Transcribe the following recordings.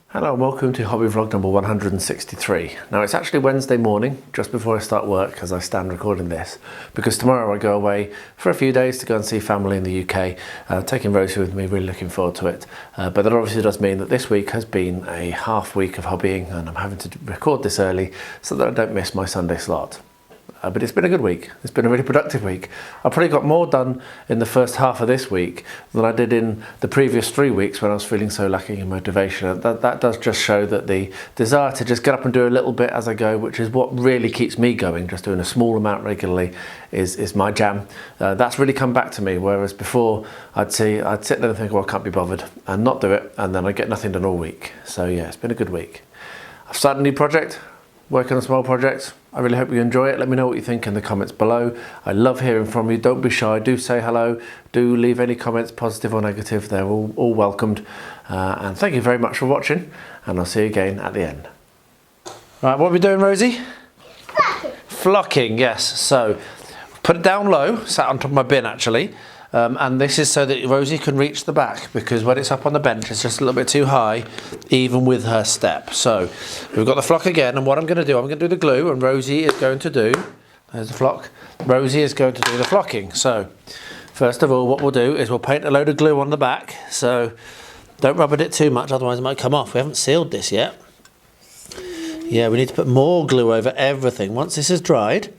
Hello and welcome to hobby vlog number 163. Now it's actually Wednesday morning, just before I start work as I stand recording this, because tomorrow I go away for a few days to go and see family in the UK, taking Rosie with me, really looking forward to it. But that obviously does mean that this week has been a half week of hobbying and I'm having to record this early so that I don't miss my Sunday slot. But it's been a good week. It's been a really productive week. I probably got more done in the first half of this week than I did in the previous 3 weeks when I was feeling so lacking in motivation. That does just show that the desire to just get up and do a little bit as I go, which is what really keeps me going, just doing a small amount regularly, is my jam. That's really come back to me, whereas before I'd sit there and think, well, I can't be bothered, and not do it, and then I get nothing done all week. So yeah, it's been a good week. I've started a new project, working on a small project. I really hope you enjoy it. Let me know what you think in the comments below. I love hearing from you. Don't be shy. Do say hello. Do leave any comments, positive or negative. They're all welcomed. And thank you very much for watching. And I'll see you again at the end. Right, what are we doing, Rosie? Flocking. Flocking, yes. So put it down low. Sat on top of my bin, actually. And this is so that Rosie can reach the back, because when it's up on the bench it's just a little bit too high even with her step. So we've got the flock again, and what I'm going to do, I'm going to do the glue, and Rosie is going to do, there's the flock, Rosie is going to do the flocking. So first of all, what we'll do is we'll paint a load of glue on the back, so don't rub it too much, otherwise it might come off. We haven't sealed this yet. Yeah, we need to put more glue over everything. Once this is dried,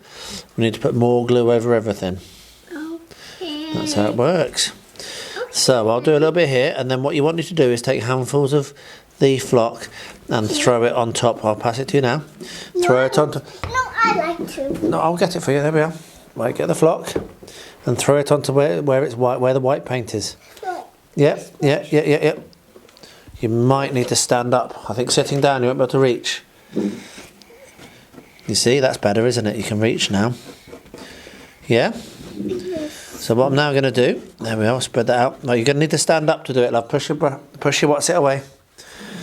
we need to put more glue over everything. That's how it works. So I'll do a little bit here, and then what you want me to do is take handfuls of the flock and throw it on top. I'll pass it to you now. Throw it on top. No, I like to. No, I'll get it for you. There we are. Right, get the flock and throw it onto where it's white, where the white paint is. Yep. You might need to stand up. I think sitting down you won't be able to reach. You see, that's better, isn't it? You can reach now. Yeah? So what I'm now going to do, there we are, spread that out. Now you're going to need to stand up to do it, love. Push your what's it away.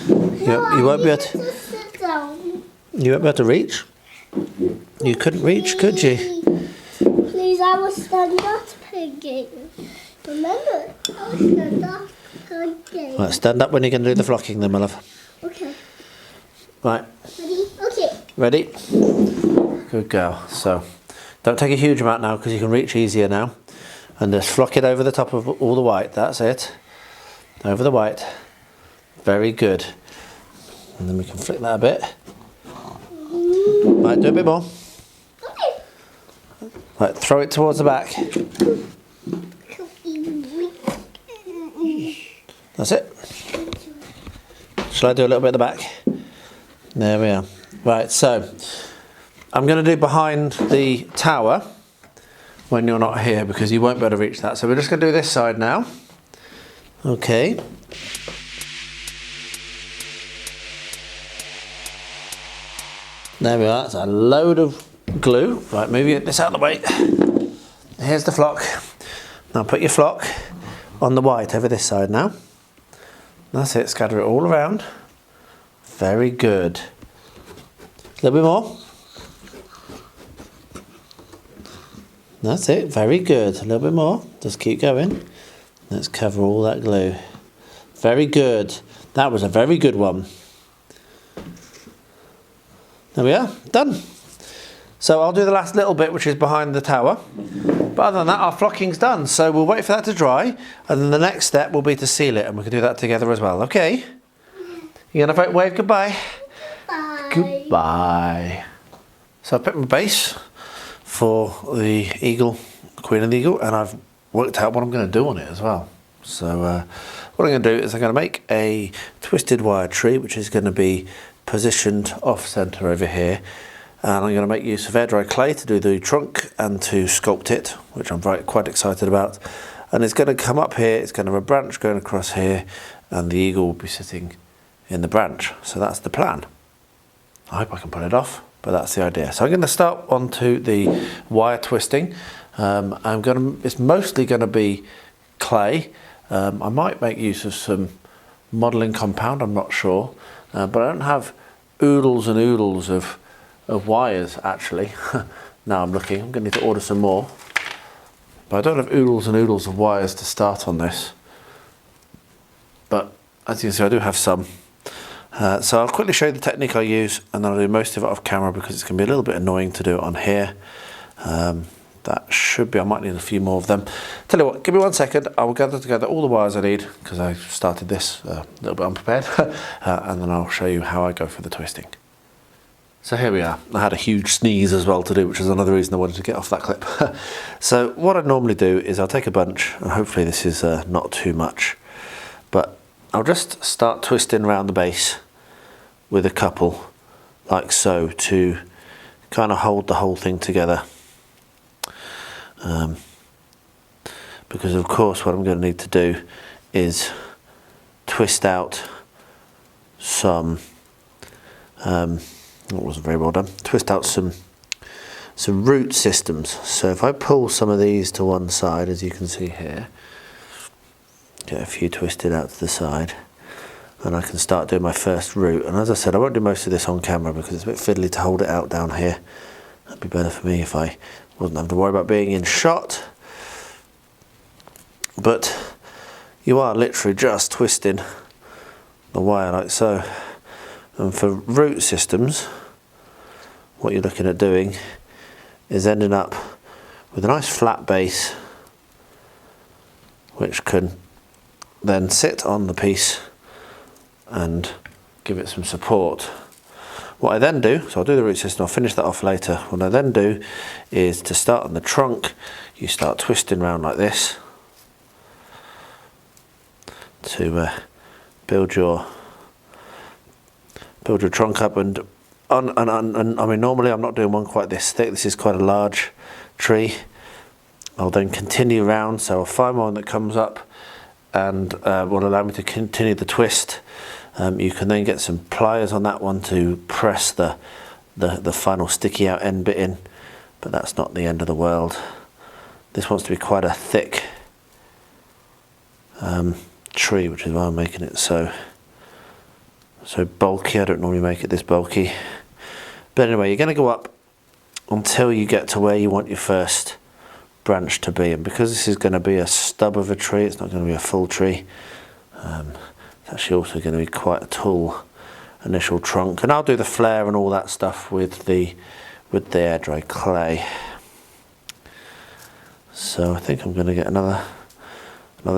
You won't be able to. Sit down. You won't be able to reach. You couldn't reach, could you? Please, I will stand up again. Remember, I will stand up again. Right, stand up when you're going to do the flocking then, my love. Okay. Right. Ready? Okay. Ready? Good girl. So, don't take a huge amount now because you can reach easier now. And just flock it over the top of all the white. That's it. Over the white. Very good. And then we can flick that a bit. Right, do a bit more. Okay. Right, throw it towards the back. That's it. Shall I do a little bit at the back? There we are. Right, so I'm going to do behind the tower when you're not here, because you won't be able to reach that. So we're just going to do this side now. Okay. There we are. That's a load of glue. Right, move this out of the way. Here's the flock. Now put your flock on the white over this side now. That's it. Scatter it all around. Very good. A little bit more. That's it, very good. A little bit more, just keep going. Let's cover all that glue. Very good. That was a very good one. There we are, done. So I'll do the last little bit, which is behind the tower. But other than that, our flocking's done. So we'll wait for that to dry, and then the next step will be to seal it, and we can do that together as well, okay? You gonna wave goodbye? Bye. Goodbye. So I picked my base for the eagle, Queen of the Eagle, and I've worked out what I'm going to do on it as well. So what I'm going to do is I'm going to make a twisted wire tree, which is going to be positioned off centre over here, and I'm going to make use of air dry clay to do the trunk and to sculpt it, which I'm quite excited about. And it's going to come up here, it's going to have a branch going across here, and the eagle will be sitting in the branch. So that's the plan. I hope I can pull it off, but that's the idea. So I'm going to start onto the wire twisting. It's mostly going to be clay. I might make use of some modelling compound, I'm not sure. but I don't have oodles and oodles of wires actually. Now I'm looking, I'm going to need to order some more. But I don't have oodles and oodles of wires to start on this. But as you can see, I do have some. So I'll quickly show you the technique I use, and then I'll do most of it off camera because it's going to be a little bit annoying to do it on here. That should be, I might need a few more of them. Tell you what, give me 1 second, I will gather together all the wires I need, because I started this a little bit unprepared, and then I'll show you how I go for the twisting. So here we are. I had a huge sneeze as well to do, which is another reason I wanted to get off that clip. So what I normally do is I'll take a bunch, and hopefully this is not too much, but I'll just start twisting around the base with a couple, like so, to kind of hold the whole thing together. Because of course what I'm going to need to do is twist out some, that wasn't very well done, twist out some root systems. So if I pull some of these to one side, as you can see here, get a few twisted out to the side, and I can start doing my first root. And as I said, I won't do most of this on camera because it's a bit fiddly to hold it out down here. That'd be better for me if I wasn't having to worry about being in shot. But you are literally just twisting the wire like so. And for root systems, what you're looking at doing is ending up with a nice flat base which can then sit on the piece and give it some support. What I then do, so I'll do the root system, I'll finish that off later. What I then do is to start on the trunk, you start twisting around like this to build your trunk up, and I mean normally I'm not doing one quite this thick, this is quite a large tree. I'll then continue round, so I'll find one that comes up and will allow me to continue the twist. You can then get some pliers on that one to press the final sticky out end bit in, but that's not the end of the world. This wants to be quite a thick tree, which is why I'm making it so bulky. I don't normally make it this bulky, but anyway, you're going to go up until you get to where you want your first branch to be, and because this is going to be a stub of a tree, it's not going to be a full tree. It's actually also going to be quite a tall initial trunk, and I'll do the flare and all that stuff with the air dry clay. So I think I'm going to get another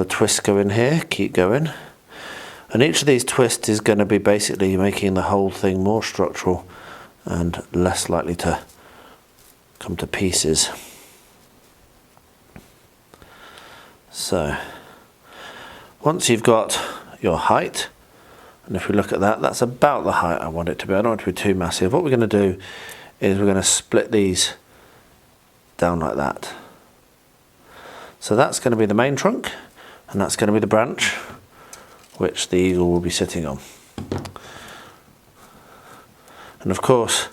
twist going here, keep going, and each of these twists is going to be basically making the whole thing more structural and less likely to come to pieces. So once you've got your height, and if we look at that, that's about the height I want it to be. I don't want it to be too massive. What we're going to do is we're going to split these down like that. So that's going to be the main trunk, and that's going to be the branch which the eagle will be sitting on. And of course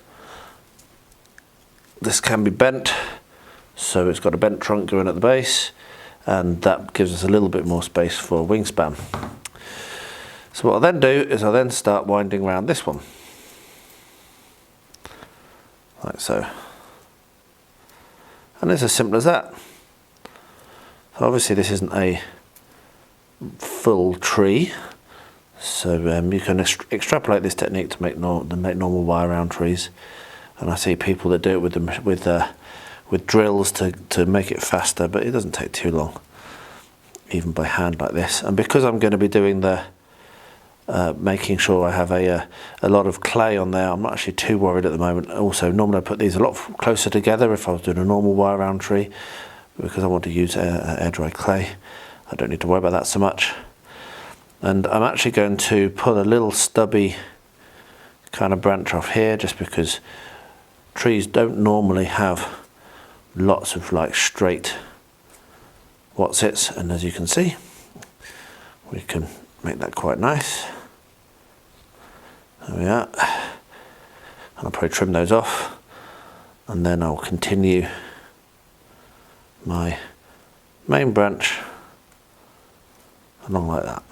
this can be bent, so it's got a bent trunk going at the base, and that gives us a little bit more space for wingspan. So what I'll then do is I'll then start winding around this one, like so. And it's as simple as that. So obviously this isn't a full tree, so you can extrapolate this technique to make normal wire round trees. And I see people that do it with drills to make it faster, but it doesn't take too long, even by hand like this. And because I'm going to be doing the making sure I have a lot of clay on there, I'm not actually too worried at the moment. Also, normally I put these a lot closer together if I was doing a normal wire round tree, because I want to use air dry clay. I don't need to worry about that so much. And I'm actually going to pull a little stubby kind of branch off here, just because trees don't normally have lots of like straight whatsits, and as you can see, we can make that quite nice. There we are. And I'll probably trim those off, and then I'll continue my main branch along like that.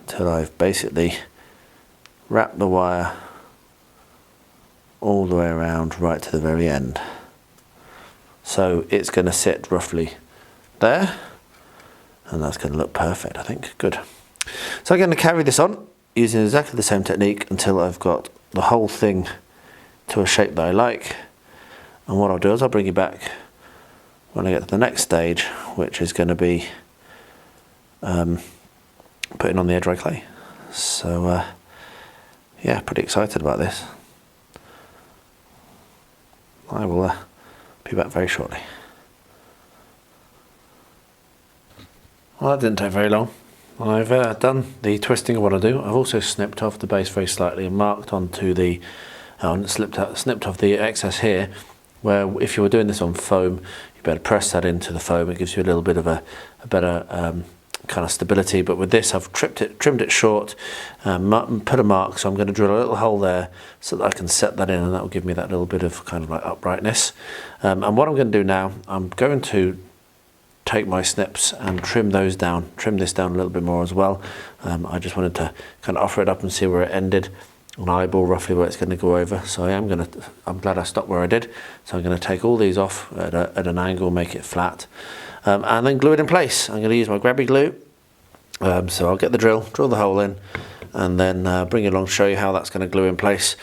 till I've basically wrapped the wire all the way around right to the very end. So it's going to sit roughly there, and that's going to look perfect, I think. Good. So I'm going to carry this on using exactly the same technique until I've got the whole thing to a shape that I like. And what I'll do is I'll bring you back when I get to the next stage, which is going to be putting on the air dry clay. So yeah, pretty excited about this. I will be back very shortly. Well, that didn't take very long. I've done the twisting of what I do. I've also snipped off the base very slightly and marked onto the, snipped off the excess here, where if you were doing this on foam, you better press that into the foam. It gives you a little bit of a better kind of stability. But with this, I've trimmed it short, put a mark, so I'm going to drill a little hole there so that I can set that in, and that will give me that little bit of kind of like uprightness. And what I'm going to do now, I'm going to take my snips and trim this down a little bit more as well. I just wanted to kind of offer it up and see where it ended, and eyeball roughly where it's going to go over. So I'm glad I stopped where I did. So I'm going to take all these off at an angle, make it flat, and then glue it in place. I'm going to use my grabby glue. So I'll get the drill the hole in, and then bring it along, show you how that's going to glue in place.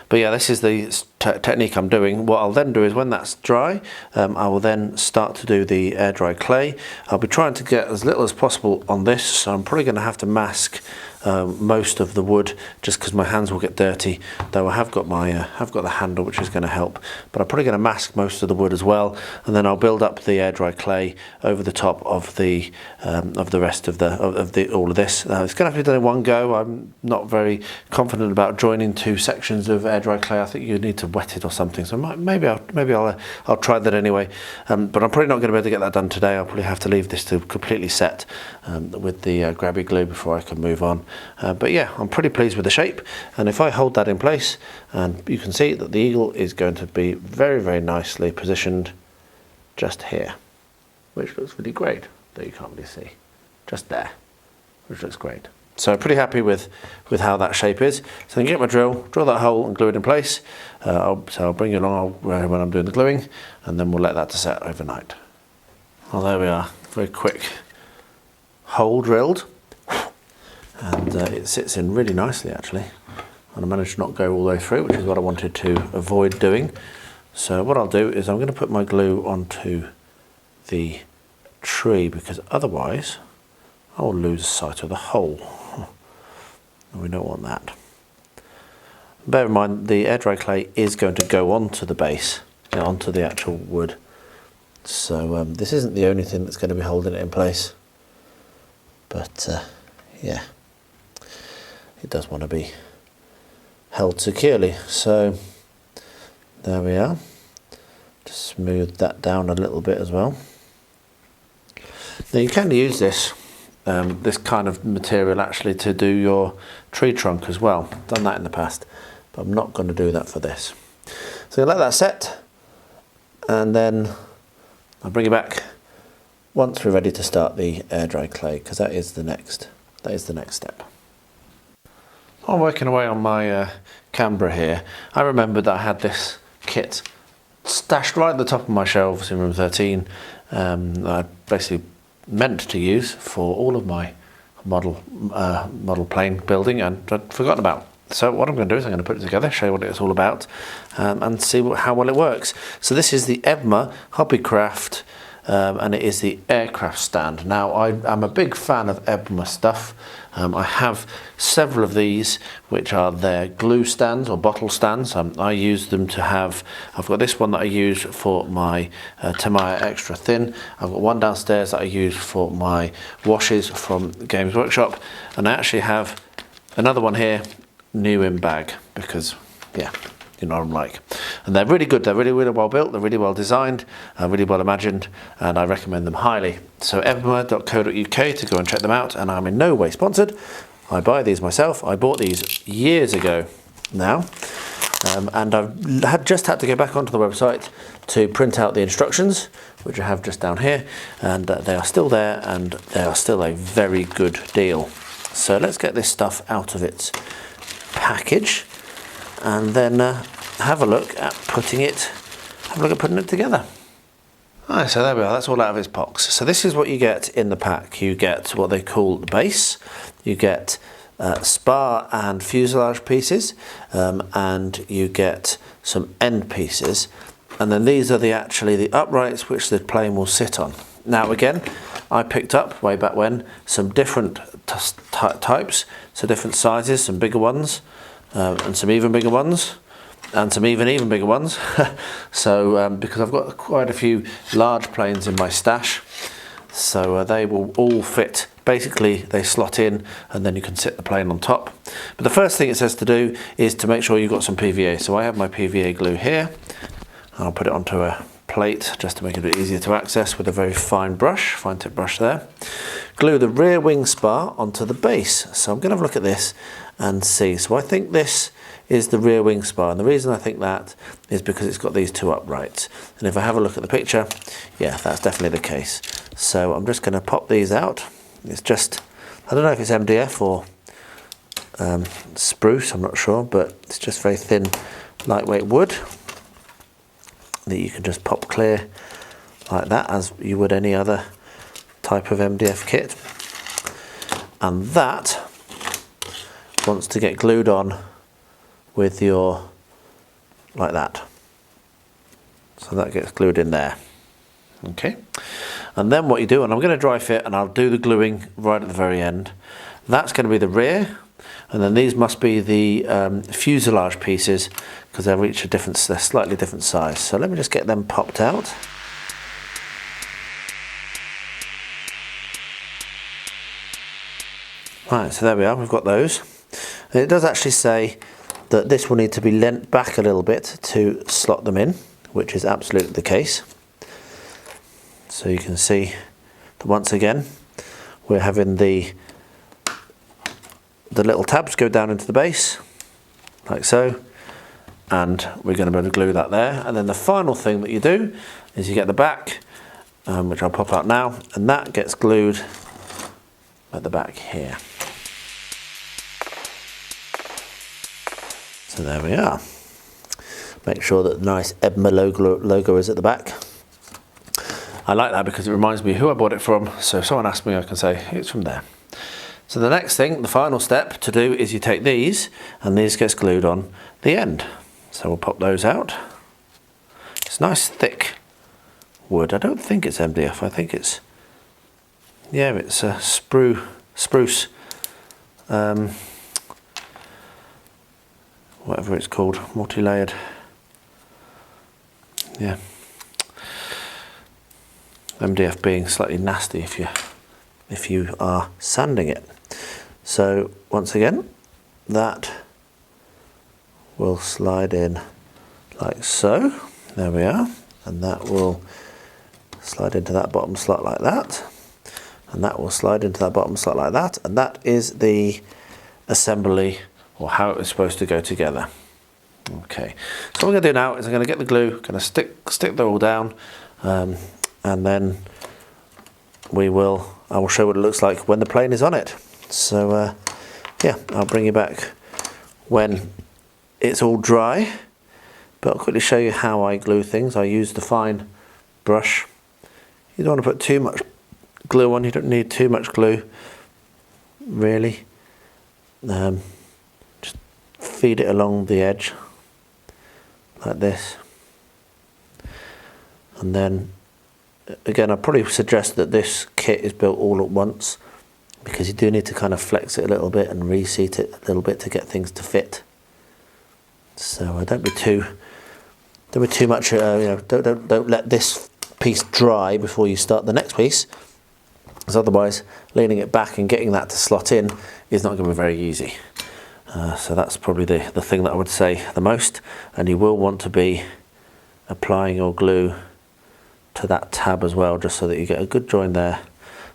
But yeah, this is the technique I'm doing. What I'll then do is when that's dry, I will then start to do the air dry clay. I'll be trying to get as little as possible on this, so I'm probably going to have to mask most of the wood just because my hands will get dirty, though I have got the handle, which is going to help, but I'm probably going to mask most of the wood as well, and then I'll build up the air dry clay over the top of the rest of all of this. It's going to have to be done in one go. I'm not very confident about joining two sections of air dry clay. I think you need to wet it or something, so maybe I'll try that anyway, but I'm probably not going to be able to get that done today. I'll probably have to leave this to completely set with the grabby glue before I can move on. But yeah, I'm pretty pleased with the shape, and if I hold that in place, and you can see that the eagle is going to be very, very nicely positioned just here, which looks really great, though you can't really see, just there, which looks great. So pretty happy with how that shape is. So I can get my drill that hole and glue it in place. So I'll bring you along when I'm doing the gluing, and then we'll let that to set overnight. Well, there we are, very quick hole drilled. And it sits in really nicely actually, and I managed to not go all the way through, which is what I wanted to avoid doing. So what I'll do is I'm going to put my glue onto the tree, because otherwise I will lose sight of the hole, and we don't want that. Bear in mind the air dry clay is going to go onto the base, onto the actual wood, so this isn't the only thing that's going to be holding it in place, but yeah, it does want to be held securely. So there we are. Just smooth that down a little bit as well. Now you can use this kind of material actually to do your tree trunk as well. I've done that in the past, but I'm not going to do that for this. So let that set, and then I'll bring you back once we're ready to start the air dry clay, because that is the next step. I'm working away on my Canberra here. I remembered that I had this kit stashed right at the top of my shelves in room 13. I basically meant to use for all of my model plane building, and I'd forgotten about. So what I'm going to do is I'm going to put it together, show you what it's all about, and see how well it works. So this is the EBMA Hobbycraft, and it is the aircraft stand. Now I'm a big fan of EBMA stuff. I have several of these, which are their glue stands or bottle stands. I use them to have, I've got this one that I use for my Tamiya Extra Thin. I've got one downstairs that I use for my washes from Games Workshop, and I actually have another one here, new in bag, because yeah, you know what I'm like. And they're really good, they're really, really well built, they're really well designed, really well imagined, and I recommend them highly. So ebma.co.uk to go and check them out, and I'm in no way sponsored. I buy these myself. I bought these years ago now, and I've just had to go back onto the website to print out the instructions, which I have just down here, and they are still there, and they are still a very good deal. So let's get this stuff out of its package and then have a look at putting it together. Alright, so there we are, that's all out of its box. So this is what you get in the pack. You get what they call the base, you get spar and fuselage pieces, and you get some end pieces, and then these are actually the uprights which the plane will sit on. Now again, I picked up way back when some different types, so different sizes, some bigger ones, and some even bigger ones, and some even bigger ones. So because I've got quite a few large planes in my stash, so they will all fit. Basically they slot in and then you can sit the plane on top. But the first thing it says to do is to make sure you've got some PVA. So I have my PVA glue here. I'll put it onto a plate just to make it a bit easier to access with a very fine tip brush there. Glue the rear wing spar onto the base. So I'm going to have a look at this and see. So I think this is the rear wing spar, and the reason I think that is because it's got these two uprights, and if I have a look at the picture, yeah, that's definitely the case. So I'm just going to pop these out. It's just, I don't know if it's MDF or spruce, I'm not sure, but it's just very thin, lightweight wood that you can just pop clear like that, as you would any other type of MDF kit. And that wants to get glued on with your, like that. So that gets glued in there. Okay. And then what you do, and I'm going to dry fit and I'll do the gluing right at the very end. That's going to be the rear, and then these must be the fuselage pieces, because they're each they're slightly different size. So let me just get them popped out. Right, so there we are, we've got those. And it does actually say that this will need to be leant back a little bit to slot them in, which is absolutely the case. So you can see that once again we're having the little tabs go down into the base like so, and we're going to be able to glue that there. And then the final thing that you do is you get the back, which I'll pop out now, and that gets glued at the back here. So there we are. Make sure that the nice EBMA logo is at the back. I like that because it reminds me who I bought it from, so if someone asks me I can say it's from there. So the next thing, the final step to do, is you take these, and these gets glued on the end. So we'll pop those out. It's nice thick wood. I don't think it's MDF, I think it's, yeah, it's a spruce, whatever it's called, multi-layered, yeah. MDF being slightly nasty if you are sanding it. So once again, that will slide in like so. There we are, and that will slide into that bottom slot like that, and that will slide into that bottom slot like that, and that is the assembly, or how it was supposed to go together. Okay, so what I'm going to do now is I'm going to get the glue, going to stick them all down, and then I will show what it looks like when the plane is on it. So yeah, I'll bring you back when it's all dry, but I'll quickly show you how I glue things. I use the fine brush. You don't want to put too much glue on, you don't need too much glue really. Just feed it along the edge like this, and then again, I probably suggest that this kit is built all at once, because you do need to kind of flex it a little bit and reseat it a little bit to get things to fit. So don't be too much. Don't let this piece dry before you start the next piece, because otherwise, leaning it back and getting that to slot in is not going to be very easy. So that's probably the thing that I would say the most. And you will want to be applying your glue to that tab as well, just so that you get a good join there,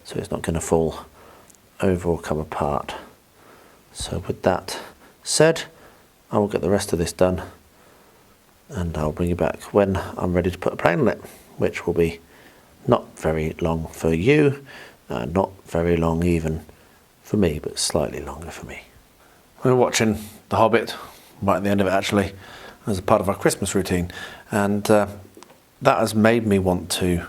so it's not going to fall over or come apart. So with that said, I will get the rest of this done, and I'll bring you back when I'm ready to put a plane on it, which will be not very long for you, not very long even for me, but slightly longer for me. We were watching The Hobbit, right at the end of it actually, as a part of our Christmas routine, and that has made me want to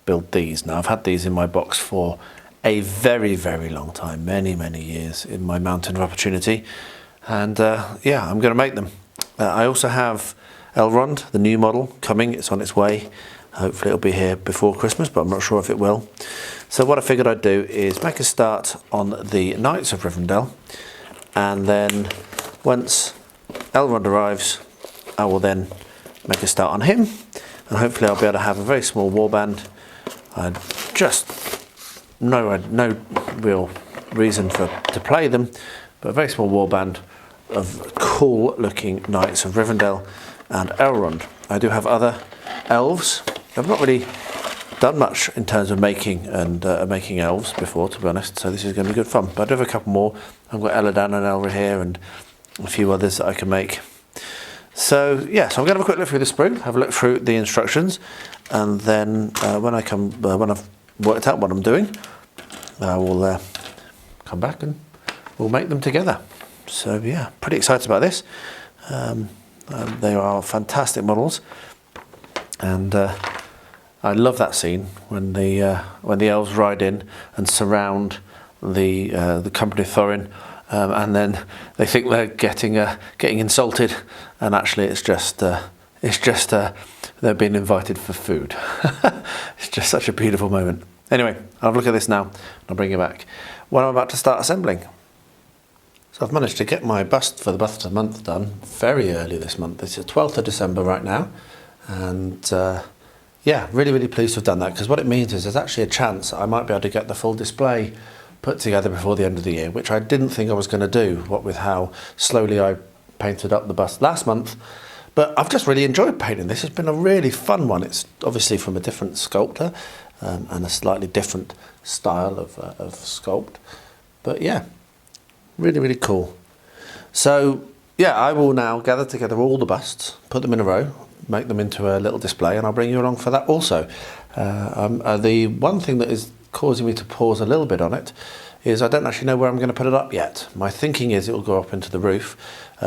build these. Now I've had these in my box for a very, very long time, many, many years in my Mountain of Opportunity, and yeah, I'm going to make them. I also have Elrond, the new model, coming. It's on its way. Hopefully it'll be here before Christmas, but I'm not sure if it will. So what I figured I'd do is make a start on the Knights of Rivendell, and then once Elrond arrives, I will then make a start on him, and hopefully I'll be able to have a very small warband. Just no real reason to play them, but a very small warband of cool looking Knights of Rivendell and Elrond. I do have other elves. I've not really done much in terms of making elves before, to be honest, so this is going to be good fun. But I do have a couple more. I've got Elladan and Elrohir and a few others that I can make. So yeah, so I'm going to have a quick look through the sprue, have a look through the instructions, and then when I've worked out what I'm doing, I will come back and we'll make them together. So yeah, pretty excited about this. They are fantastic models, and I love that scene when the elves ride in and surround the company of Thorin, and then they think they're getting insulted, and actually it's just they're being invited for food. It's just such a beautiful moment. Anyway, I'll have a look at this now and I'll bring you back when I'm about to start assembling. So I've managed to get my bust for the bust of the month done very early this month. It's the 12th of December right now, and yeah, really pleased to have done that, because what it means is there's actually a chance I might be able to get the full display put together before the end of the year, which I didn't think I was going to do, what with how slowly I painted up the bust last month. But I've just really enjoyed painting this. It's been a really fun one. It's obviously from a different sculptor and a slightly different style of sculpt, but yeah, really cool. So yeah, I will now gather together all the busts, put them in a row, make them into a little display, and I'll bring you along for that also. The one thing that is causing me to pause a little bit on it is I don't actually know where I'm going to put it up yet. My thinking is it will go up into the roof,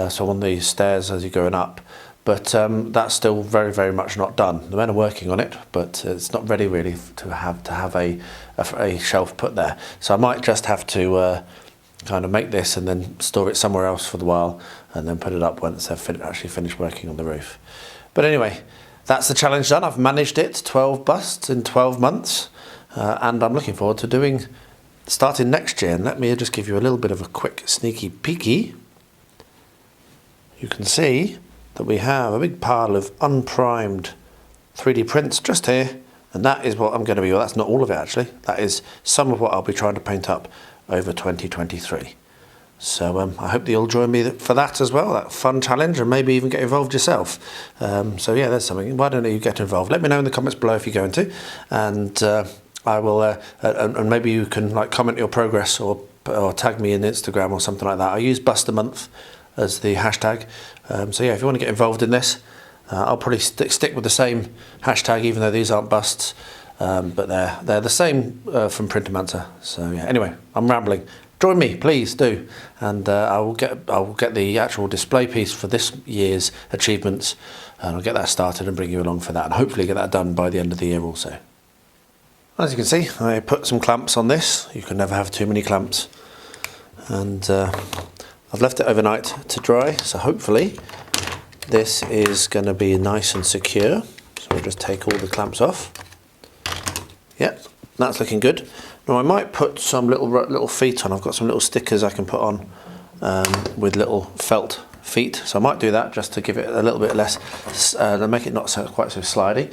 so on the stairs as you're going up, but that's still very much not done. The men are working on it, but it's not ready really to have a shelf put there. So I might just have to kind of make this and then store it somewhere else for the while, and then put it up once I've actually finished working on the roof. But anyway, that's the challenge done. I've managed it, 12 busts in 12 months, and I'm looking forward to starting next year. And let me just give you a little bit of a quick sneaky peeky. You can see that we have a big pile of unprimed 3D prints just here, and that is what I'm going to be, well, that's not all of it actually, that is some of what I'll be trying to paint up over 2023. So I hope that you'll join me for that as well, that fun challenge, and maybe even get involved yourself. So yeah, there's something. Why don't you get involved? Let me know in the comments below if you're going to, and I will. And maybe you can like comment your progress or tag me in Instagram or something like that. I use Bust a Month as the hashtag. So yeah, if you want to get involved in this, I'll probably stick with the same hashtag, even though these aren't busts, but they're the same from Printomancer. So yeah. Anyway, I'm rambling. Join me, please do, and I will get the actual display piece for this year's achievements, and I'll get that started and bring you along for that, and hopefully get that done by the end of the year also. As you can see, I put some clamps on this. You can never have too many clamps, and I've left it overnight to dry, so hopefully this is going to be nice and secure. So we'll just take all the clamps off. Yep, that's looking good. Now I might put some little feet on. I've got some little stickers I can put on with little felt feet, so I might do that just to give it a little bit less, to make it not quite so slidey.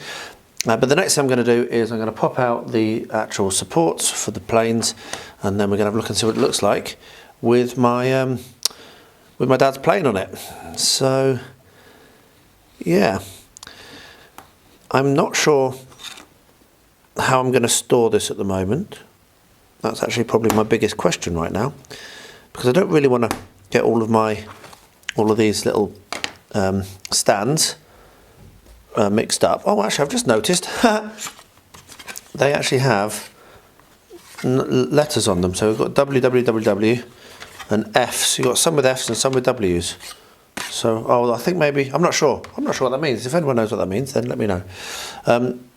But the next thing I'm going to do is I'm going to pop out the actual supports for the planes, and then we're going to have a look and see what it looks like with my dad's plane on it. So yeah, I'm not sure how I'm going to store this at the moment. That's actually probably my biggest question right now, because I don't really want to get all of these little stands mixed up. Oh, actually, I've just noticed they actually have letters on them. So we've got WWWW and Fs. You've got some with Fs and some with Ws. So, oh, I think maybe, I'm not sure what that means. If anyone knows what that means, then let me know. I'm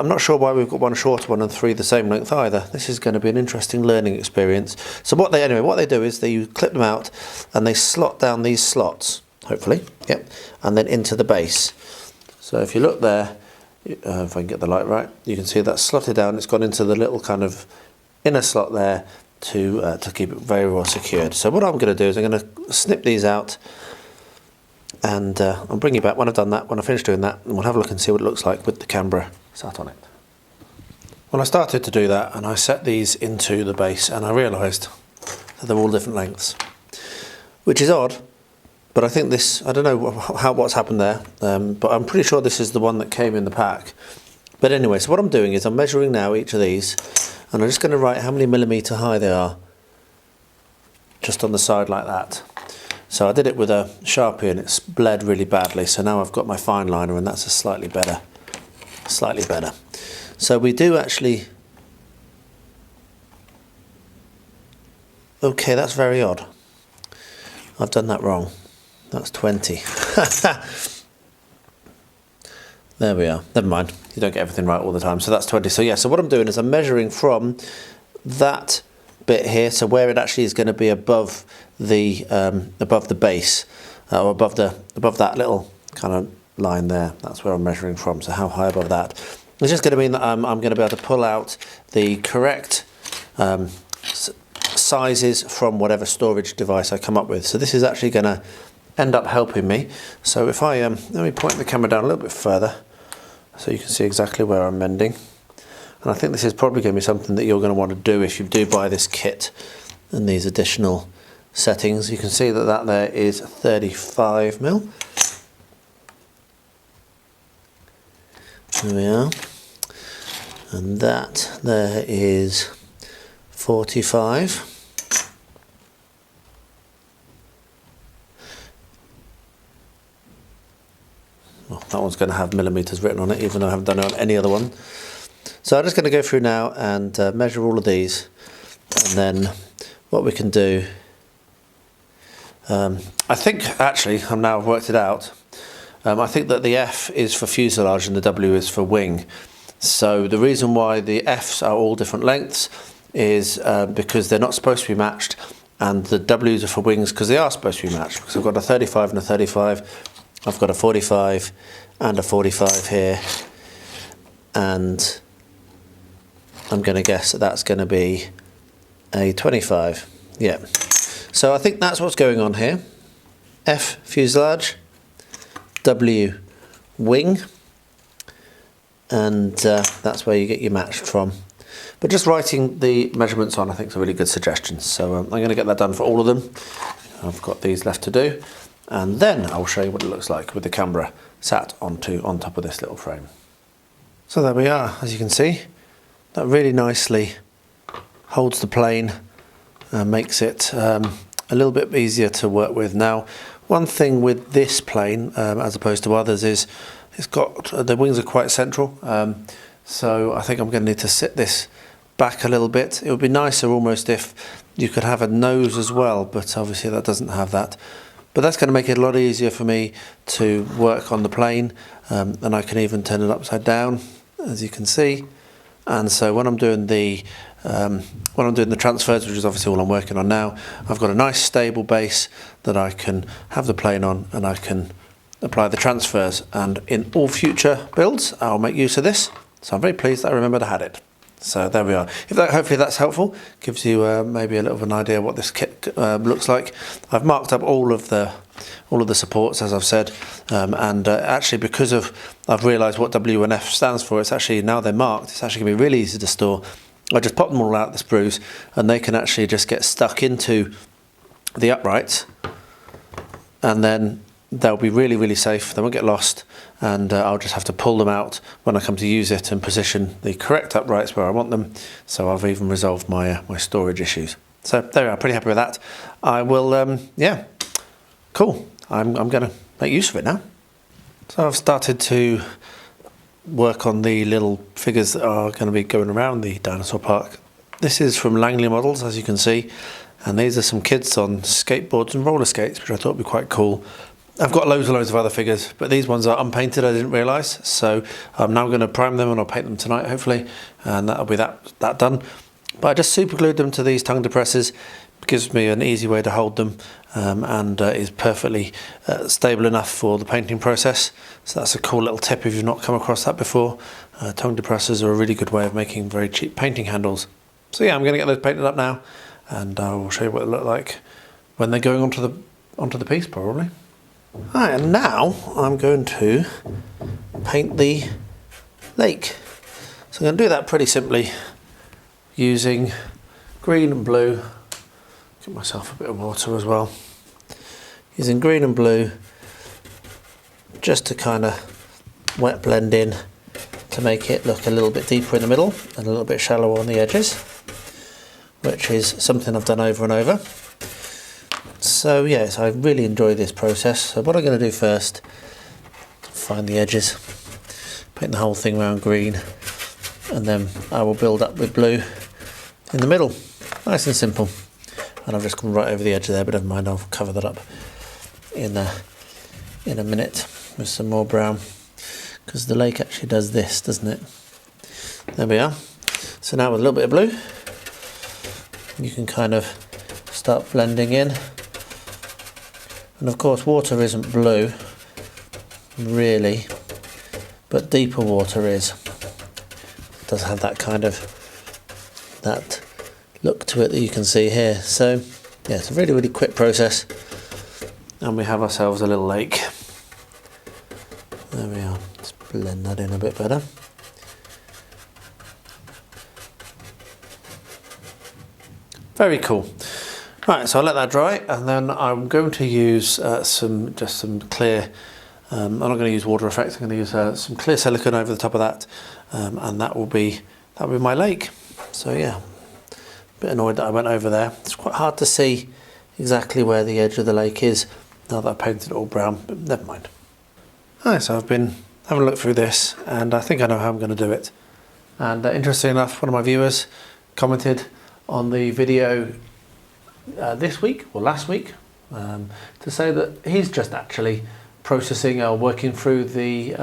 not sure why we've got one shorter one and 3 the same length either. This is going to be an interesting learning experience. So what they do is you clip them out and they slot down these slots, hopefully, yep, and then into the base. So if you look there, if I can get the light right, you can see that's slotted down. It's gone into the little kind of inner slot there to keep it very well secured. So what I'm going to do is I'm going to snip these out, and I'll bring you back when I've done that, when I finish doing that, and we'll have a look and see what it looks like with the camera sat on it. Well, I started to do that and I set these into the base and I realised that they're all different lengths, which is odd, but I think this, I don't know what's happened there, but I'm pretty sure this is the one that came in the pack. But anyway, so what I'm doing is I'm measuring now each of these, and I'm just going to write how many millimetre high they are just on the side like that. So I did it with a Sharpie and it's bled really badly, so now I've got my fine liner and that's a slightly better. So we do actually, okay, that's very odd. I've done that wrong. That's 20. There we are. Never mind. You don't get everything right all the time. So that's 20. So yeah, so what I'm doing is I'm measuring from that bit here, so where it actually is going to be above the base, or above that little kind of line there. That's where I'm measuring from. So how high above that? It's just going to mean that I'm going to be able to pull out the correct sizes from whatever storage device I come up with. So this is actually going to end up helping me. So if I let me point the camera down a little bit further so you can see exactly where I'm mending. And I think this is probably going to be something that you're going to want to do if you do buy this kit and these additional settings. You can see that there is 35mm. There we are. And that there is 45. Well, that one's going to have millimetres written on it, even though I haven't done it on any other one. So I'm just going to go through now and measure all of these, and then what we can do, I think actually, I've now worked it out, I think that the F is for fuselage and the W is for wing. So the reason why the Fs are all different lengths is because they're not supposed to be matched, and the Ws are for wings because they are supposed to be matched, because I've got a 35 and a 35, I've got a 45 and a 45 here, and I'm going to guess that that's going to be a 25. Yeah. So I think that's what's going on here. F fuselage, W wing, and that's where you get your matched from. But just writing the measurements on I think is a really good suggestion. So I'm going to get that done for all of them. I've got these left to do, and then I'll show you what it looks like with the camera sat on top of this little frame. So there we are, as you can see. That really nicely holds the plane and makes it a little bit easier to work with. Now, one thing with this plane, as opposed to others, is it's got the wings are quite central. So I think I'm going to need to sit this back a little bit. It would be nicer almost if you could have a nose as well, but obviously that doesn't have that. But that's going to make it a lot easier for me to work on the plane, and I can even turn it upside down, as you can see. And so when I'm doing the transfers, which is obviously all I'm working on now, I've got a nice stable base that I can have the plane on, and I can apply the transfers. And in all future builds, I'll make use of this. So I'm very pleased that I remembered I had it. So there we are. Hopefully that's helpful, gives you maybe a little of an idea what this kit looks like. I've marked up all of the supports, as I've said, and actually because I've realised what W and F stands for, it's actually, now they're marked, it's actually going to be really easy to store. I just pop them all out the sprues and they can actually just get stuck into the uprights, and then they'll be really, really safe. They won't get lost, and I'll just have to pull them out when I come to use it and position the correct uprights where I want them. So I've even resolved my storage issues. So there we are, pretty happy with that. I will, yeah, cool. I'm going to make use of it now. So I've started to work on the little figures that are going to be going around the dinosaur park. This is from Langley Models, as you can see, and these are some kids on skateboards and roller skates, which I thought would be quite cool. I've got loads and loads of other figures, but these ones are unpainted, I didn't realise, so I'm now going to prime them and I'll paint them tonight hopefully, and that'll be that done. But I just super glued them to these tongue depressors. It gives me an easy way to hold them, and is perfectly stable enough for the painting process. So that's a cool little tip if you've not come across that before. Tongue depressors are a really good way of making very cheap painting handles. So yeah, I'm going to get those painted up now, and I will show you what they look like when they're going onto the piece probably. Right, and now I'm going to paint the lake. So I'm going to do that pretty simply using green and blue. Get myself a bit of water as well. Using green and blue just to kind of wet blend in to make it look a little bit deeper in the middle and a little bit shallower on the edges, which is something I've done over and over. So yes, I really enjoy this process. So what I'm going to do first, find the edges, paint the whole thing around green, and then I will build up with blue in the middle. Nice and simple. And I've just gone right over the edge there, but never mind, I'll cover that up in a minute with some more brown, because the lake actually does this, doesn't it? There we are. So now with a little bit of blue, you can kind of start blending in. And of course water isn't blue, really, but deeper water is. It does have that kind of, that look to it that you can see here. So yeah, it's a really, really quick process. And we have ourselves a little lake. There we are. Let's blend that in a bit better. Very cool. Right, so I'll let that dry, and then I'm going to use some clear, I'm not going to use water effects, I'm going to use some clear silicone over the top of that, and that will be my lake. So yeah, a bit annoyed that I went over there. It's quite hard to see exactly where the edge of the lake is now that I've painted it all brown, but never mind. Alright, so I've been having a look through this, and I think I know how I'm going to do it. And interestingly enough, one of my viewers commented on the video this week or last week to say that he's just actually processing or working through the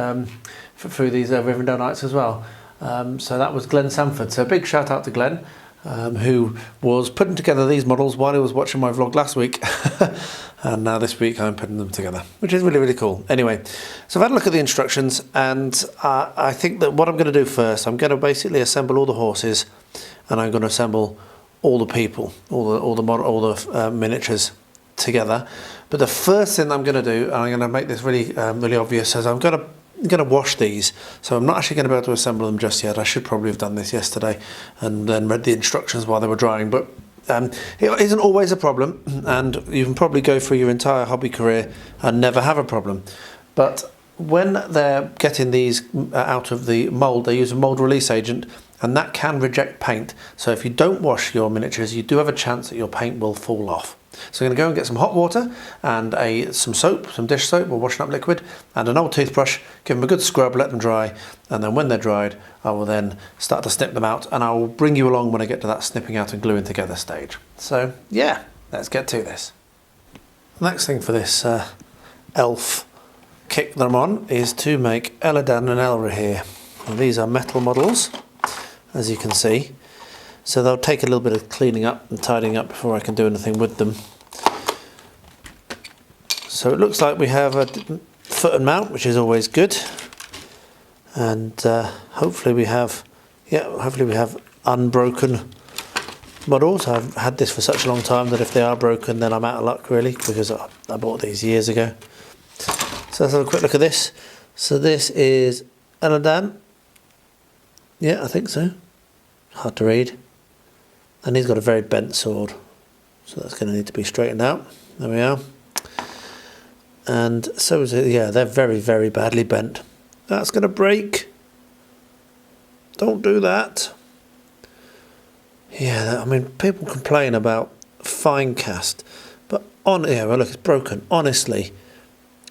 through these Rivendell nights as well. So that was Glenn Sanford. So a big shout out to Glenn, who was putting together these models while he was watching my vlog last week, and now this week I'm putting them together, which is really, really cool. Anyway, so I've had a look at the instructions, and I think that what I'm going to do first, I'm going to basically assemble all the horses, and I'm going to assemble all the people, all the miniatures together. But the first thing I'm going to do, and I'm going to make this really really obvious, is I'm going to wash these. So I'm not actually going to be able to assemble them just yet. I should probably have done this yesterday and then read the instructions while they were drying. But it isn't always a problem, and you can probably go through your entire hobby career and never have a problem. But when they're getting these out of the mould, they use a mould release agent, and that can reject paint. So if you don't wash your miniatures, you do have a chance that your paint will fall off. So I'm going to go and get some hot water and some soap, some dish soap or washing up liquid, and an old toothbrush, give them a good scrub, let them dry, and then when they're dried, I will then start to snip them out, and I will bring you along when I get to that snipping out and gluing together stage. So yeah, let's get to this. The next thing for this elf kit that I'm on is to make Elladan and Elrohir. Now, these are metal models, as you can see. So they'll take a little bit of cleaning up and tidying up before I can do anything with them. So it looks like we have a foot and mount, which is always good. And hopefully we have unbroken models. I've had this for such a long time that if they are broken, then I'm out of luck really, because I bought these years ago. So let's have a quick look at this. So this is Elladan. Yeah, I think so. Hard to read. And he's got a very bent sword, so that's going to need to be straightened out. There we are. And so is it. Yeah, they're very, very badly bent. That's going to break. Don't do that. Yeah, I mean, people complain about fine cast, but yeah, well, look, it's broken. Honestly,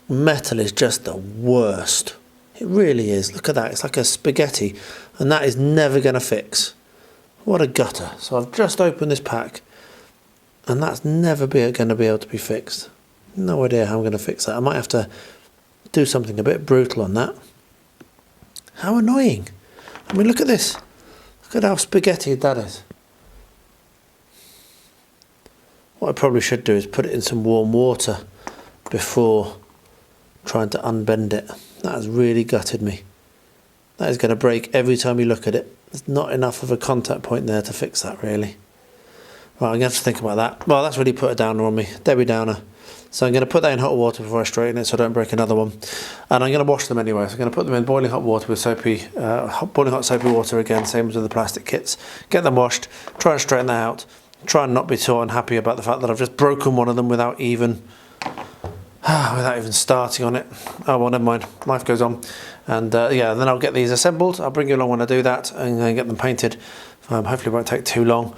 metal is just the worst. It really is. Look at that. It's like a spaghetti, and that is never going to fix. What a gutter. So I've just opened this pack, and that's never going to be able to be fixed. No idea how I'm going to fix that. I might have to do something a bit brutal on that. How annoying. I mean, look at this. Look at how spaghetti that is. What I probably should do is put it in some warm water before trying to unbend it. That has really gutted me. That is going to break every time you look at it. There's not enough of a contact point there to fix that, really. Right, I'm going to have to think about that. Well, that's really put a downer on me. Debbie Downer. So I'm going to put that in hot water before I straighten it so I don't break another one. And I'm going to wash them anyway. So I'm going to put them in boiling hot water with boiling hot soapy water again, same as with the plastic kits. Get them washed, try and straighten that out. Try and not be too unhappy about the fact that I've just broken one of them without even starting on it. Oh well, never mind. Life goes on. And yeah, then I'll get these assembled. I'll bring you along when I do that and then get them painted. Hopefully it won't take too long.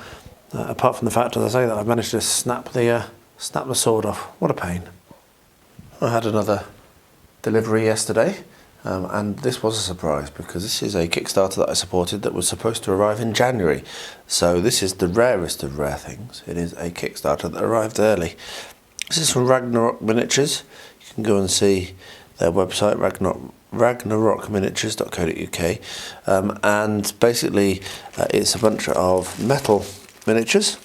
Apart from the fact, as I say, that I've managed to snap the sword off. What a pain. I had another delivery yesterday, and this was a surprise because this is a Kickstarter that I supported that was supposed to arrive in January. So this is the rarest of rare things. It is a Kickstarter that arrived early. This is from Ragnarok Miniatures. You can go and see their website, ragnarokminiatures.co.uk, and basically it's a bunch of metal miniatures,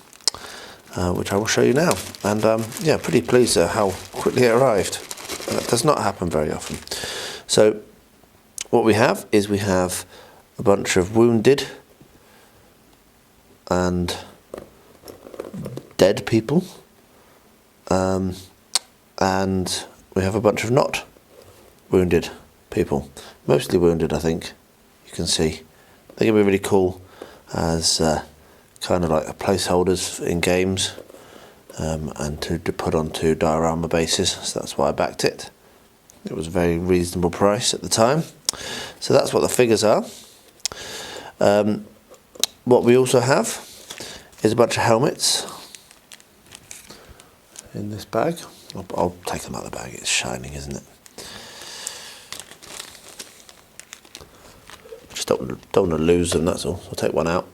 which I will show you now. And yeah, pretty pleased at how quickly it arrived. That does not happen very often. So what we have is a bunch of wounded and dead people, and we have a bunch of not wounded people, mostly wounded. I think you can see. I think it'd be really cool as kind of like placeholders in games, and to put onto diorama bases. So that's why I backed it. It was a very reasonable price at the time. So that's what the figures are. What we also have is a bunch of helmets in this bag. I'll take them out of the bag. It's shining, isn't it? Just don't want to lose them, that's all. So I'll take one out.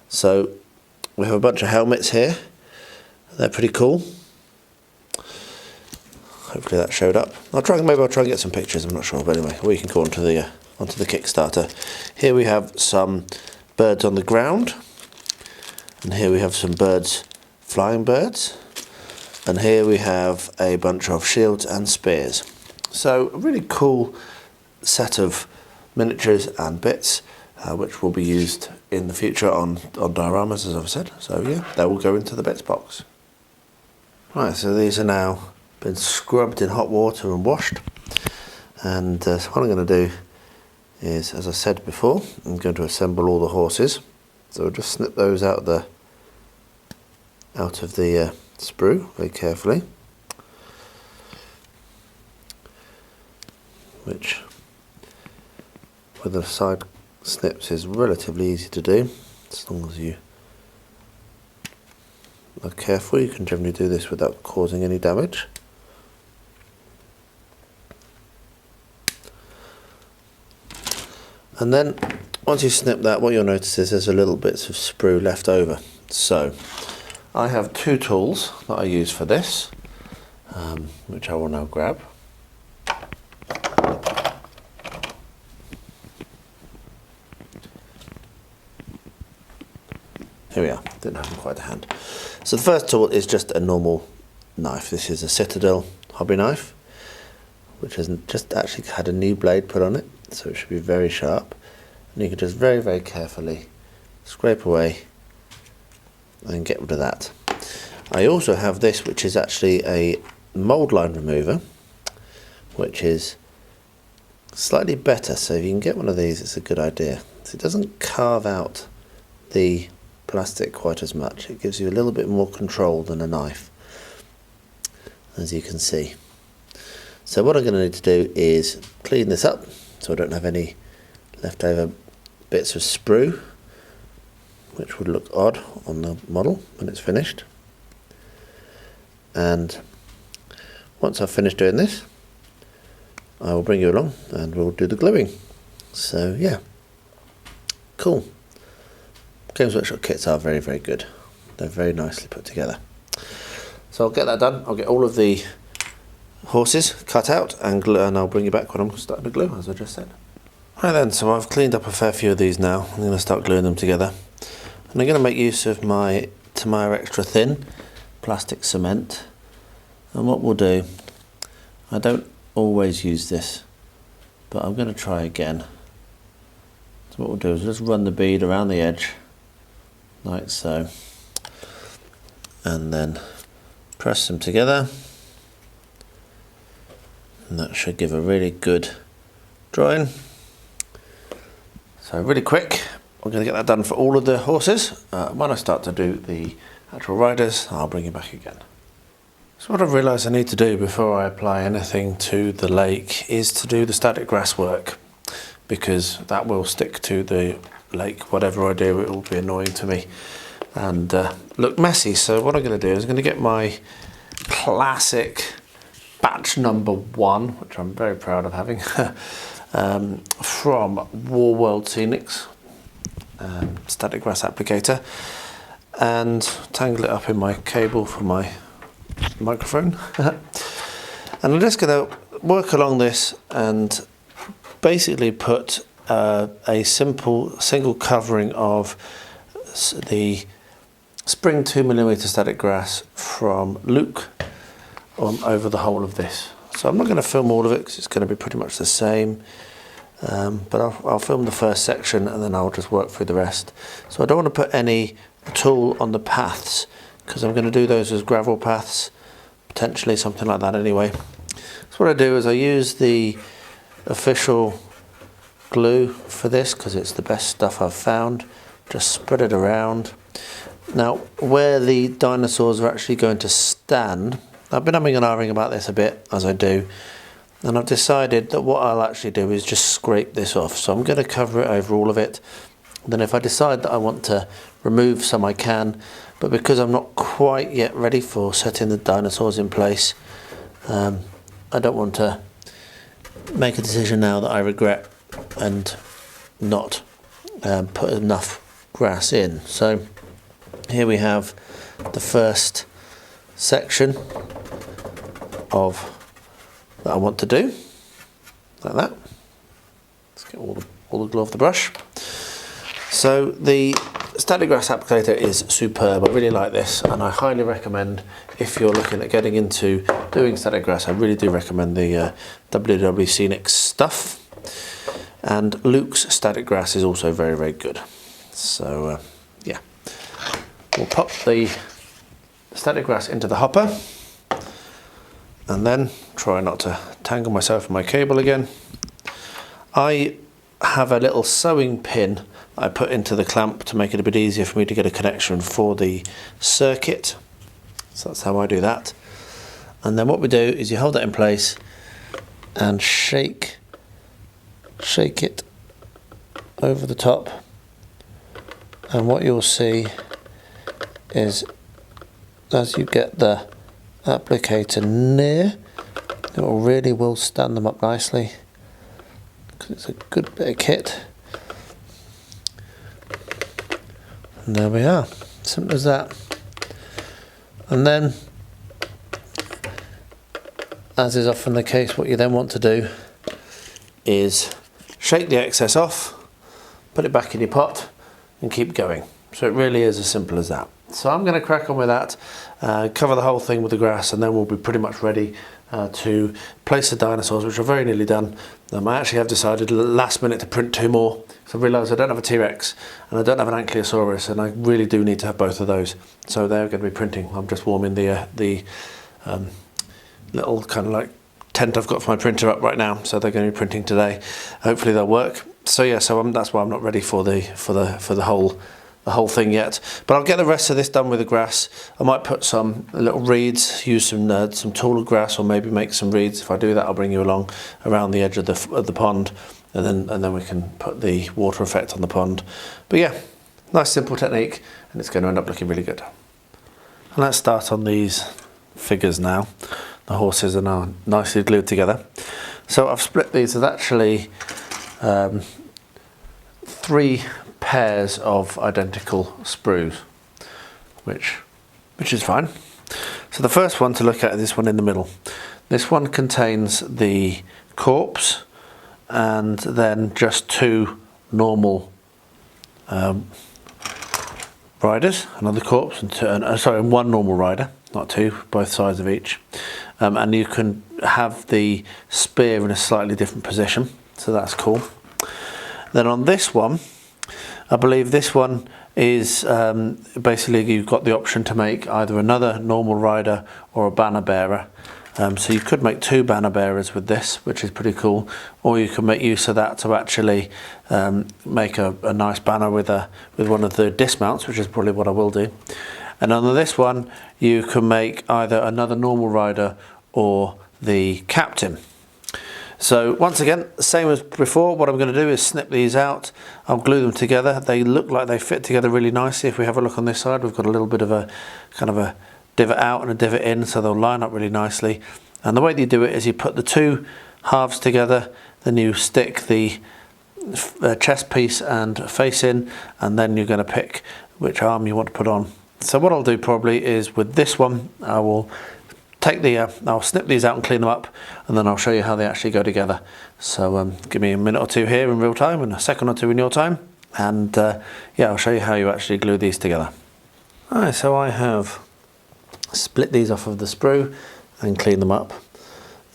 So we have a bunch of helmets here. They're pretty cool. Hopefully that showed up. Maybe I'll try and get some pictures, I'm not sure, but anyway, we can go onto the Kickstarter. Here we have some birds on the ground, and here we have some birds, flying birds, and here we have a bunch of shields and spears. So a really cool set of miniatures and bits, which will be used in the future on dioramas, as I've said. So yeah, they will go into the bits box. Right, so these are now been scrubbed in hot water and washed, and so what I'm going to do is, as I said before, I'm going to assemble all the horses. So we'll just snip those out of the sprue very carefully, which with the side snips is relatively easy to do. As long as you are careful, you can generally do this without causing any damage. And then once you snip that, what you'll notice is there's a little bits of sprue left over. So I have two tools that I use for this, which I will now grab. Here we are, didn't have them quite to hand. So the first tool is just a normal knife. This is a Citadel hobby knife, which has just actually had a new blade put on it, so it should be very sharp. And you can just very, very carefully scrape away and get rid of that. I also have this, which is actually a mould line remover, which is slightly better. So if you can get one of these, it's a good idea. So it doesn't carve out the plastic quite as much. It gives you a little bit more control than a knife, as you can see. So what I'm going to need to do is clean this up so I don't have any leftover bits of sprue, which would look odd on the model when it's finished. And once I've finished doing this, I will bring you along and we'll do the gluing. So yeah, cool. Games Workshop kits are very, very good. They're very nicely put together. So I'll get that done. I'll get all of the horses cut out and I'll bring you back when I'm starting to glue, as I just said. Right then, so I've cleaned up a fair few of these now. I'm going to start gluing them together. And I'm going to make use of my Tamiya Extra Thin plastic cement. And what we'll do, I don't always use this, but I'm going to try again. So what we'll do is just run the bead around the edge, like so. And then press them together. And that should give a really good drawing. So really quick, I'm going to get that done for all of the horses. When I start to do the actual riders, I'll bring you back again. So what I've realised I need to do before I apply anything to the lake is to do the static grass work, because that will stick to the lake. Whatever I do, it will be annoying to me and look messy. So what I'm going to do is I'm going to get my classic batch number 1, which I'm very proud of having, from War World Scenics static grass applicator, and tangle it up in my cable for my microphone. And I'm just going to work along this and basically put a simple single covering of the spring 2mm static grass from Luke over the whole of this. So I'm not going to film all of it because it's going to be pretty much the same, but I'll film the first section and then I'll just work through the rest. So I don't want to put any at all on the paths, because I'm going to do those as gravel paths, potentially something like that anyway. So what I do is I use the official glue for this because it's the best stuff I've found. Just spread it around. Now where the dinosaurs are actually going to stand, I've been umming and ahhing about this a bit, as I do, and I've decided that what I'll actually do is just scrape this off. So I'm going to cover it over all of it. Then if I decide that I want to remove some, I can, but because I'm not quite yet ready for setting the dinosaurs in place, I don't want to make a decision now that I regret and not put enough grass in. So here we have the first section of that I want to do, like that. Let's get all the glue off the brush. So the static grass applicator is superb. I really like this, and I highly recommend, if you're looking at getting into doing static grass, I really do recommend the WW Scenic stuff. And Luke's static grass is also very, very good. So yeah, we'll pop the static grass into the hopper and then try not to tangle myself in my cable again. I have a little sewing pin I put into the clamp to make it a bit easier for me to get a connection for the circuit. So that's how I do that. And then what we do is you hold that in place and shake it over the top, and what you'll see is as you get the applicator near, it really will stand them up nicely, because it's a good bit of kit. And there we are, simple as that. And then, as is often the case, what you then want to do is shake the excess off, put it back in your pot and keep going. So it really is as simple as that. So I'm going to crack on with that, cover the whole thing with the grass, and then we'll be pretty much ready to place the dinosaurs, which are very nearly done. I actually have decided last minute to print 2 more. So I realised I don't have a T-Rex and I don't have an Ankylosaurus, and I really do need to have both of those. So they're going to be printing. I'm just warming the little kind of like tent I've got for my printer up right now, so they're going to be printing today. Hopefully they'll work. So yeah, so that's why I'm not ready for the whole thing yet. But I'll get the rest of this done with the grass. I might put some little reeds, use some taller grass, or maybe make some reeds. If I do that, I'll bring you along around the edge of the pond, and then we can put the water effect on the pond. But yeah, nice simple technique, and it's going to end up looking really good. And let's start on these figures now. The horses are now nicely glued together. So I've split these as actually 3 pairs of identical sprues, which is fine. So the first one to look at is this one in the middle. This one contains the corpse and then just 2 normal riders, another corpse, and 1 normal rider, not 2, both sides of each. And you can have the spear in a slightly different position, so that's cool. Then on this one, I believe this one is basically you've got the option to make either another normal rider or a banner bearer. So you could make 2 banner bearers with this, which is pretty cool, or you can make use of that to actually make a nice banner with one of the dismounts, which is probably what I will do. And on this one, you can make either another normal rider or the captain. So once again, same as before, what I'm going to do is snip these out. I'll glue them together. They look like they fit together really nicely. If we have a look on this side, we've got a little bit of a kind of a divot out and a divot in, so they'll line up really nicely. And the way that you do it is you put the 2 halves together, then you stick the chest piece and face in, and then you're going to pick which arm you want to put on. So what I'll do probably is with this one, I will take I'll snip these out and clean them up, and then I'll show you how they actually go together. So give me a minute or 2 here in real time and a second or 2 in your time, and yeah, I'll show you how you actually glue these together. Alright, so I have split these off of the sprue and clean them up,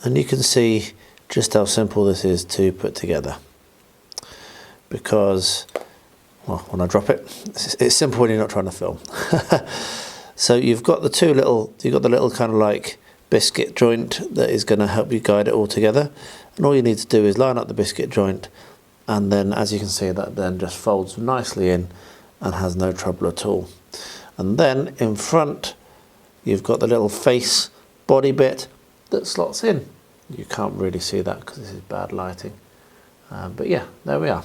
and you can see just how simple this is to put together, because well, when I drop it, it's simple when you're not trying to film. So you've got the little kind of like biscuit joint that is going to help you guide it all together, and all you need to do is line up the biscuit joint, and then as you can see, that then just folds nicely in and has no trouble at all. And then in front you've got the little face body bit that slots in. You can't really see that because this is bad lighting, but yeah, there we are.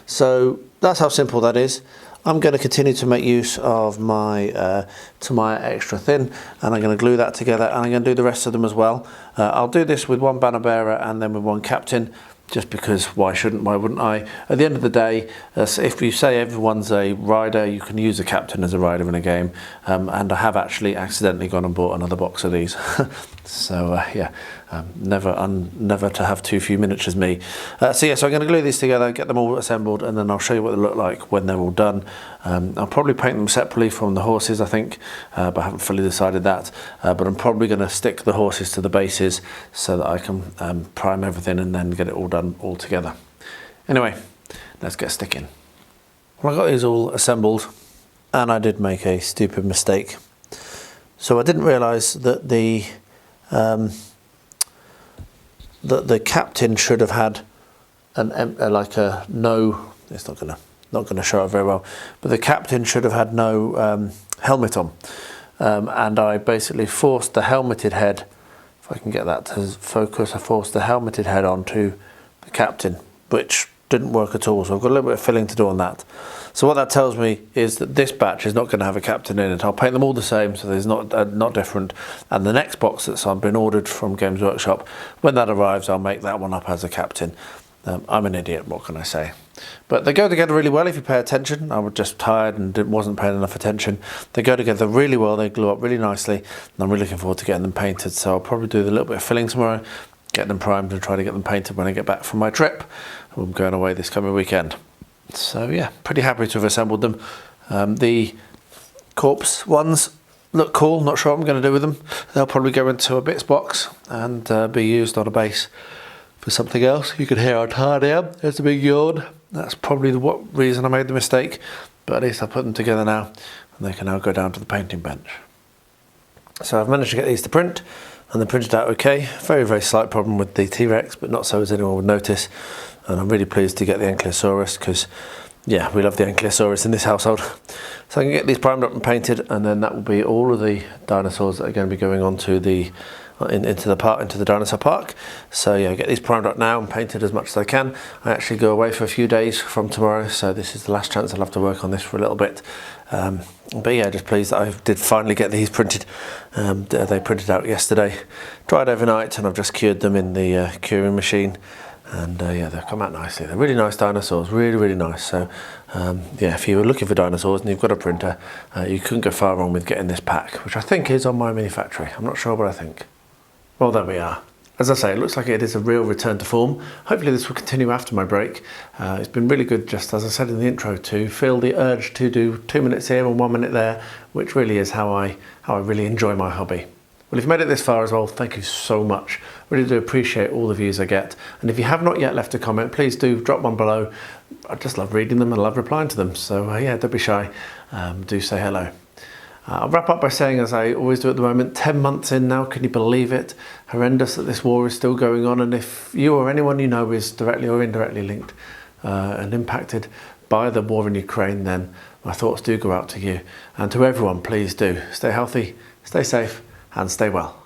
So that's how simple that is. I'm going to continue to make use of my Tamiya extra thin, and I'm going to glue that together, and I'm going to do the rest of them as well. I'll do this with 1 banner bearer and then with 1 captain, just because why wouldn't I? At the end of the day, if you say everyone's a rider, you can use a captain as a rider in a game, and I have actually accidentally gone and bought another box of these. So yeah, never to have too few miniatures me. So yeah, so I'm going to glue these together, get them all assembled, and then I'll show you what they look like when they're all done. I'll probably paint them separately from the horses, I think, but I haven't fully decided that. But I'm probably going to stick the horses to the bases so that I can prime everything and then get it all done all together. Anyway, let's get sticking. Well, I got these all assembled, and I did make a stupid mistake. So I didn't realise that the captain should have had like a no. It's not gonna show it very well, but the captain should have had no helmet on, and I basically forced the helmeted head. If I can get that to focus, I forced the helmeted head onto the captain, which didn't work at all. So I've got a little bit of filling to do on that. So what that tells me is that this batch is not going to have a captain in it. I'll paint them all the same, so there's not different. And the next box that's been ordered from Games Workshop, when that arrives, I'll make that one up as a captain. I'm an idiot, what can I say? But they go together really well if you pay attention. I was just tired and wasn't paying enough attention. They go together really well, they glue up really nicely, and I'm really looking forward to getting them painted. So I'll probably do a little bit of filling tomorrow, get them primed and try to get them painted when I get back from my trip. I'm going away this coming weekend. So yeah, pretty happy to have assembled them. The corpse ones look cool, not sure what I'm going to do with them. They'll probably go into a bits box and be used on a base for something else. You can hear how tired I am. There's a big yawn. That's probably the reason I made the mistake, but at least I've put them together now, and they can now go down to the painting bench. So I've managed to get these to print, and they're printed out okay. Very, very slight problem with the T-Rex, but not so as anyone would notice. And I'm really pleased to get the Ankylosaurus, because yeah, we love the Ankylosaurus in this household. So I can get these primed up and painted, and then that will be all of the dinosaurs that are going to be going onto the into the dinosaur park. So yeah, get these primed up now and painted as much as I can. I actually go away for a few days from tomorrow, so this is the last chance I'll have to work on this for a little bit. But yeah, just pleased that I did finally get these printed. They printed out yesterday, dried overnight, and I've just cured them in the curing machine. And yeah, they've come out nicely. They're really nice dinosaurs, really nice. So yeah, if you were looking for dinosaurs and you've got a printer, you couldn't go far wrong with getting this pack, which I think is on My Mini Factory. I'm not sure, but I think. Well, there we are. As I say, it looks like it is a real return to form. Hopefully this will continue after my break. It's been really good, just as I said in the intro, to feel the urge to do 2 minutes here and 1 minute there, which really is how I really enjoy my hobby. Well, if you've made it this far as well, thank you so much. Really do appreciate all the views I get. And if you have not yet left a comment, please do drop one below. I just love reading them and love replying to them. So yeah, don't be shy. Do say hello. I'll wrap up by saying, as I always do at the moment, 10 months in now, can you believe it? Horrendous that this war is still going on. And if you or anyone you know is directly or indirectly linked and impacted by the war in Ukraine, then my thoughts do go out to you. And to everyone, please do stay healthy, stay safe, and stay well.